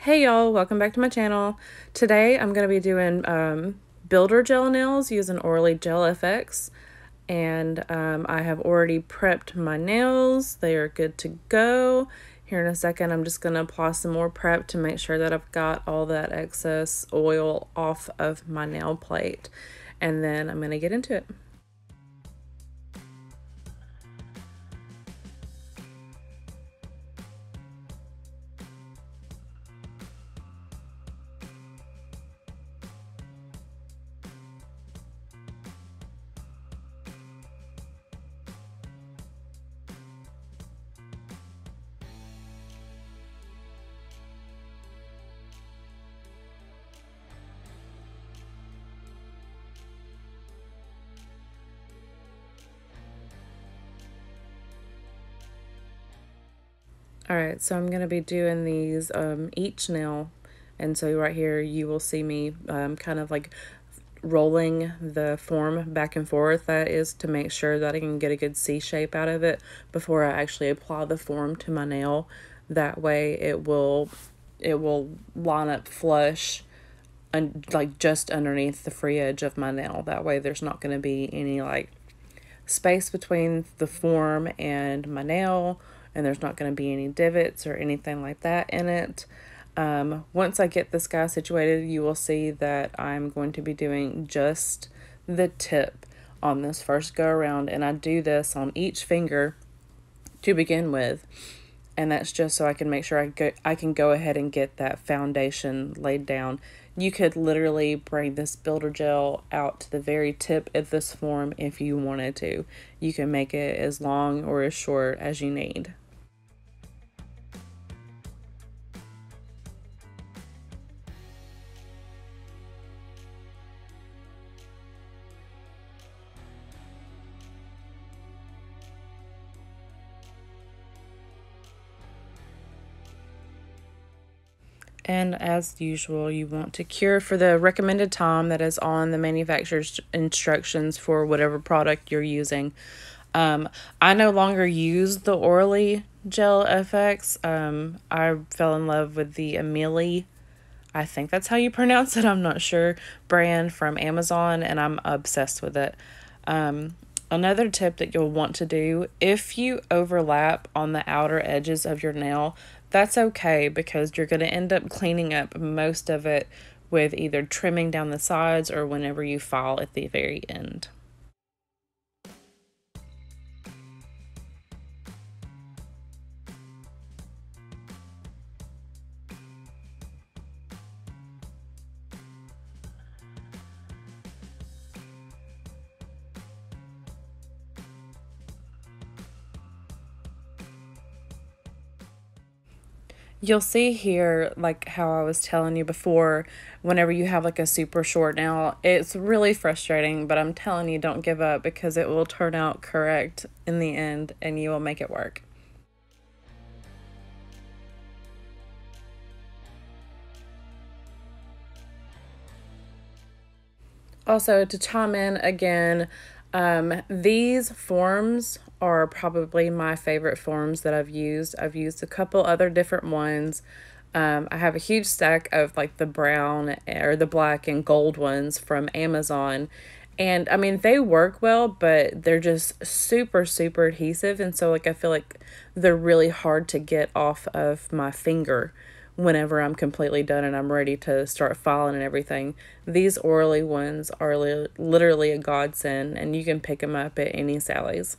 Hey y'all, welcome back to my channel. Today I'm going to be doing builder gel nails using Orly Gel FX. And I have already prepped my nails. They are good to go. Here in a second I'm just going to apply some more prep to make sure that I've got all that excess oil off of my nail plate. And then I'm going to get into it. Alright, so I'm going to be doing these each nail, and so right here you will see me kind of like rolling the form back and forth. That is to make sure that I can get a good C shape out of it before I actually apply the form to my nail. That way it will line up flush and like just underneath the free edge of my nail. That way there's not going to be any like space between the form and my nail, and there's not going to be any divots or anything like that in it. Once I get this guy situated, you will see that I'm going to be doing just the tip on this first go around, and I do this on each finger to begin with, and that's just so I can make sure I can go ahead and get that foundation laid down. You could literally bring this builder gel out to the very tip of this form if you wanted to. You can make it as long or as short as you need. And as usual, you want to cure for the recommended time that is on the manufacturer's instructions for whatever product you're using. I no longer use the Orly Gel FX. I fell in love with the Amelie, I think that's how you pronounce it, I'm not sure, brand from Amazon, and I'm obsessed with it. Another tip that you'll want to do, if you overlap on the outer edges of your nail, that's okay because you're going to end up cleaning up most of it with either trimming down the sides or whenever you file at the very end. You'll see here, like how I was telling you before, whenever you have like a super short nail, it's really frustrating, but I'm telling you, don't give up because it will turn out correct in the end and you will make it work. Also, to chime in again, these forms are probably my favorite forms that I've used. I've used a couple other different ones. I have a huge stack of like the brown or the black and gold ones from Amazon. And I mean, they work well, but they're just super, super adhesive. And so, like, I feel like they're really hard to get off of my finger whenever I'm completely done and I'm ready to start filing and everything. These Orly ones are literally a godsend, and you can pick them up at any Sally's.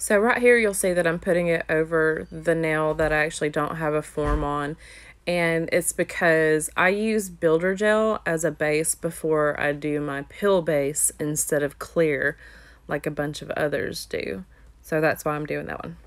So right here you'll see that I'm putting it over the nail that I actually don't have a form on, and it's because I use builder gel as a base before I do my pill base instead of clear like a bunch of others do. So that's why I'm doing that one.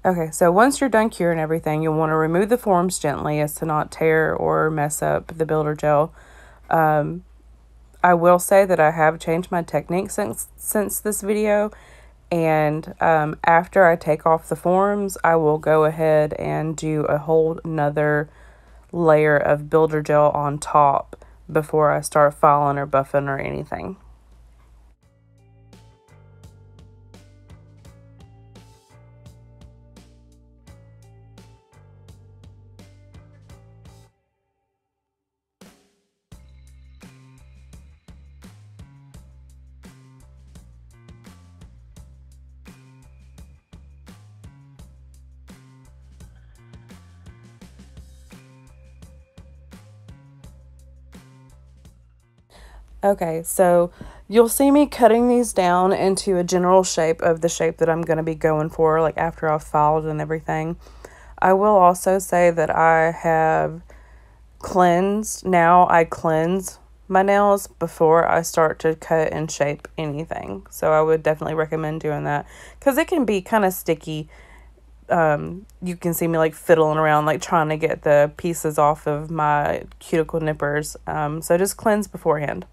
Okay, so once you're done curing everything, you'll want to remove the forms gently as to not tear or mess up the builder gel. I will say that I have changed my technique since this video, and after I take off the forms, I will go ahead and do a whole nother layer of builder gel on top before I start filing or buffing or anything. Okay, so you'll see me cutting these down into a general shape of the shape that I'm going to be going for, like after I've filed and everything. I will also say that I have cleansed. Now I cleanse my nails before I start to cut and shape anything. So I would definitely recommend doing that because it can be kind of sticky. You can see me like fiddling around, like trying to get the pieces off of my cuticle nippers. So just cleanse beforehand.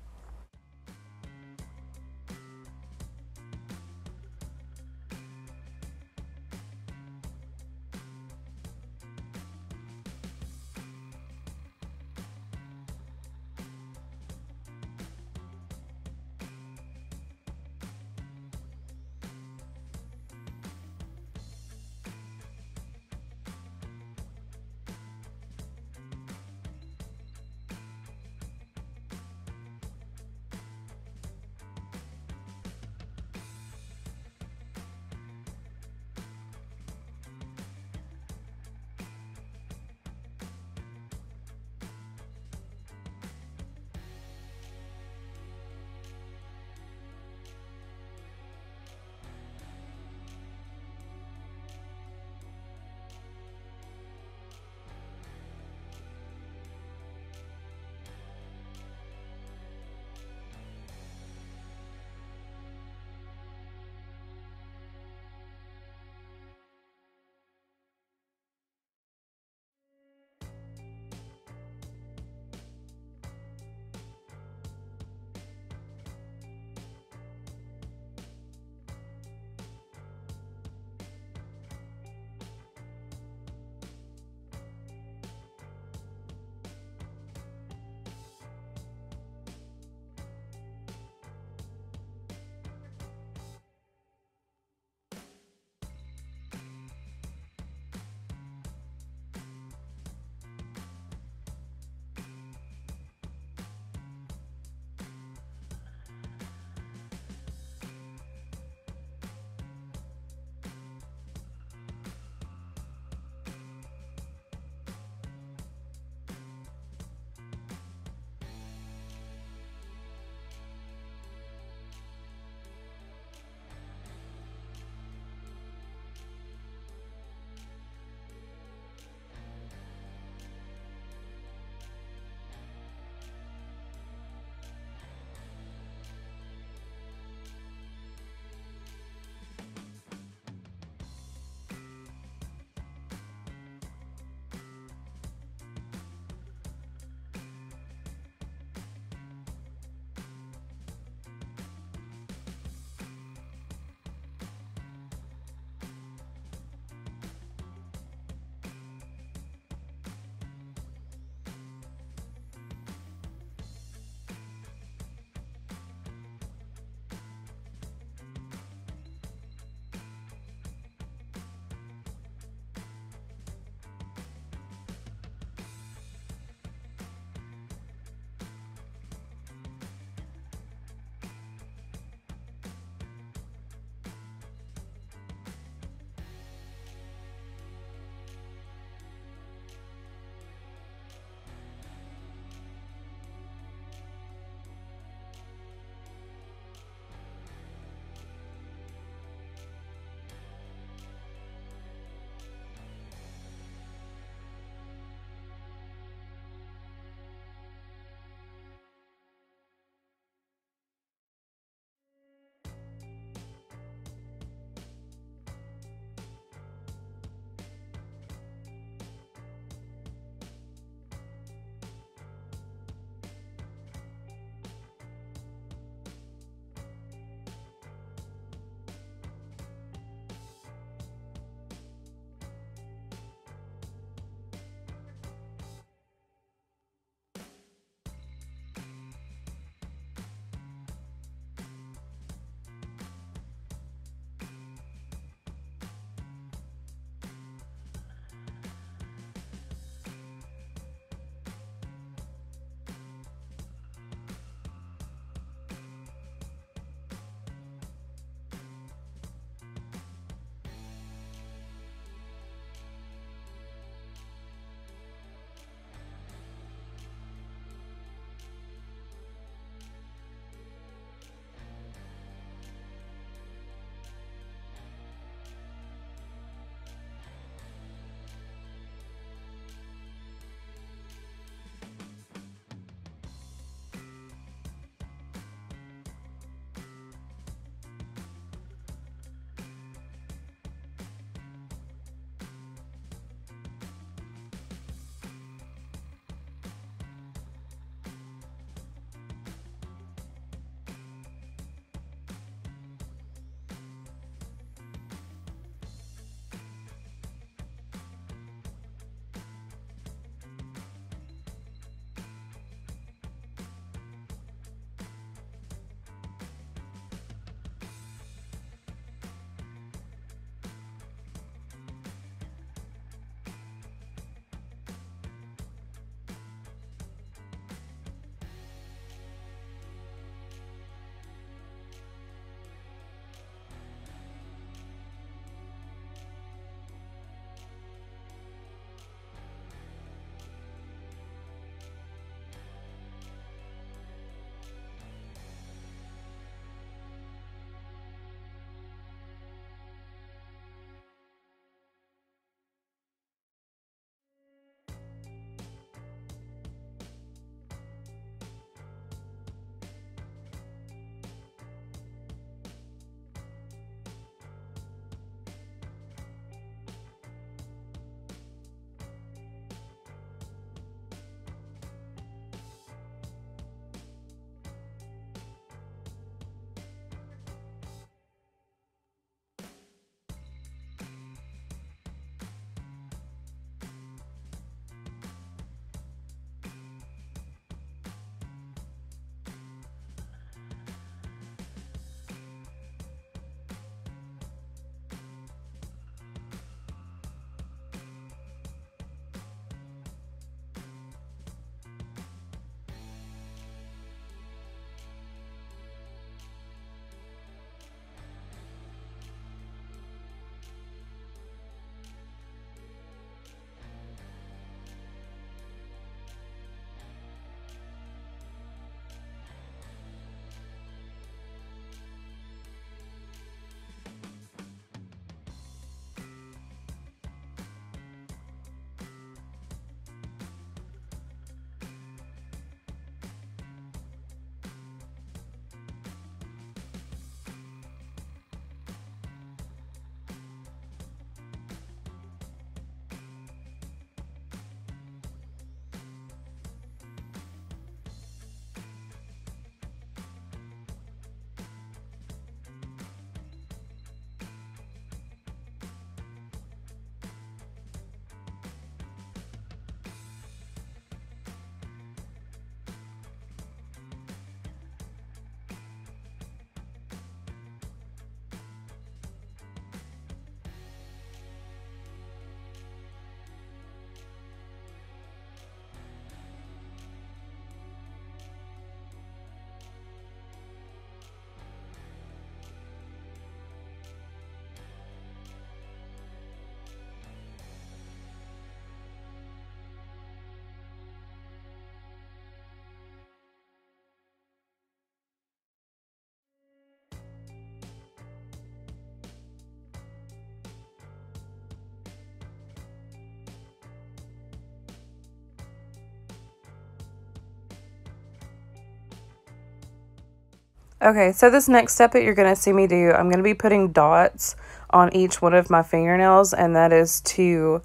Okay, so this next step that you're going to see me do, I'm going to be putting dots on each one of my fingernails, and that is to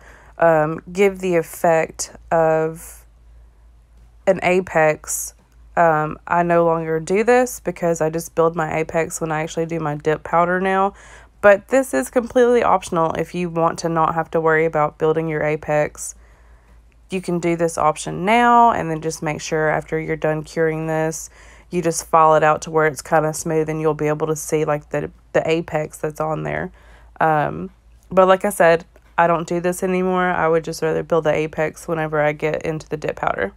give the effect of an apex. I no longer do this because I just build my apex when I actually do my dip powder nail, but this is completely optional if you want to not have to worry about building your apex. You can do this option now, and then just make sure after you're done curing this, you just file it out to where it's kind of smooth, and you'll be able to see like the apex that's on there. But like I said, I don't do this anymore. I would just rather build the apex whenever I get into the dip powder.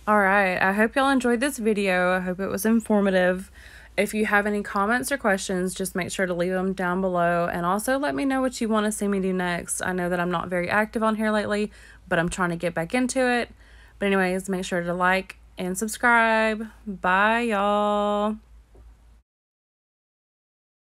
All right, I hope y'all enjoyed this video. I hope it was informative. If you have any comments or questions, just make sure to leave them down below, and also let me know what you want to see me do next. I know that I'm not very active on here lately, but I'm trying to get back into it. But anyways, make sure to like and subscribe. Bye, y'all.